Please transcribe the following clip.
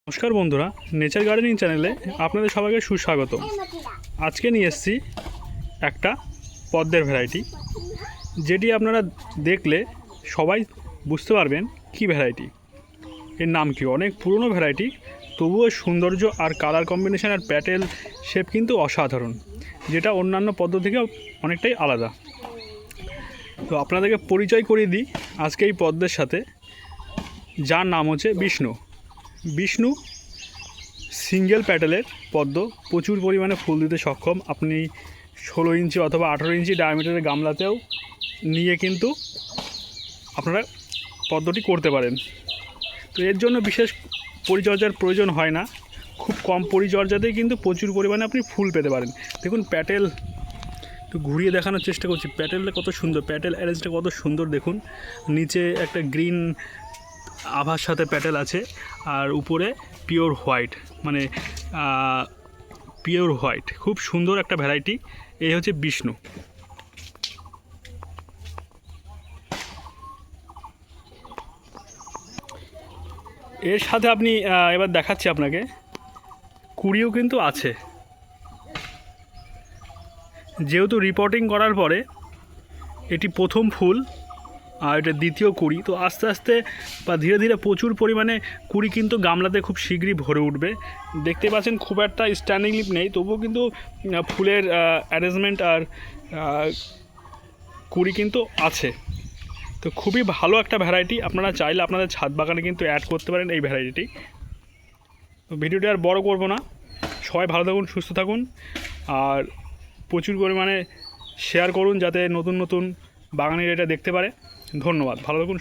নমস্কার বন্ধুরা, nature gardening চ্যানেলে আপনাদের সবাইকে সুস্বাগত। আজকে নিয়ে এসেছি একটা পদ্মের ভ্যারাইটি, যেটি আপনারা দেখলে সবাই বুঝতে পারবেন কি ভ্যারাইটি, এর নাম কি। অনেক পুরনো ভ্যারাইটি, তবুও সৌন্দর্য আর কালার কম্বিনেশন আর প্যাটেল শেপ কিন্তু অসাধারণ, যেটা অন্যান্য পদ্ম থেকে অনেকটাই আলাদা। তো আপনাদেরকে পরিচয় করিয়ে দিই আজকে এই পদ্মের সাথে, যার নাম হচ্ছে বিষ্ণু। বিষ্ণু সিঙ্গেল প্যাটেলের পদ্ম, প্রচুর পরিমাণে ফুল দিতে সক্ষম। আপনি 16 ইঞ্চি অথবা 18 ইঞ্চি ডায়ামিটারের গামলাতেও নিয়ে কিন্তু আপনারা পদ্মটি করতে পারেন। তো এর জন্য বিশেষ পরিচর্যার প্রয়োজন হয় না, খুব কম পরিচর্যাতেই কিন্তু প্রচুর পরিমাণে আপনি ফুল পেতে পারেন। দেখুন প্যাটেল, তো ঘুরিয়ে দেখানোর চেষ্টা করছি, প্যাটেলটা কত সুন্দর, প্যাটেল অ্যারেঞ্জটা কত সুন্দর। দেখুন নিচে একটা গ্রিন আভার সাথে প্যাটেল আছে, আর উপরে পিওর হোয়াইট, মানে পিওর হোয়াইট। খুব সুন্দর একটা ভ্যারাইটি। এই হচ্ছে বিষ্ণু। এর সাথে আপনি এবার দেখাচ্ছি আপনাকে, কুড়িও কিন্তু আছে। যেহেতু রিপোর্টিং করার পরে এটি প্রথম ফুল আর এটা দ্বিতীয় কুড়ি, তো আস্তে আস্তে বা ধীরে ধীরে প্রচুর পরিমাণে কুড়ি কিন্তু গামলাতে খুব শীঘ্রই ভরে উঠবে। দেখতে পাচ্ছেন খুব একটা স্ট্যান্ডিং লিপ নেই, তবুও কিন্তু ফুলের অ্যারেঞ্জমেন্ট আর কুড়ি কিন্তু আছে। তো খুবই ভালো একটা ভ্যারাইটি, আপনারা চাইলে আপনাদের ছাদ বাগানে কিন্তু অ্যাড করতে পারেন এই ভ্যারাইটিটি। তো ভিডিওটি আর বড় করব না, সবাই ভালো থাকুন, সুস্থ থাকুন, আর প্রচুর পরিমাণে শেয়ার করুন যাতে নতুন নতুন বাগানের এটা দেখতে পারে। ধন্যবাদ, ভালো থাকুন।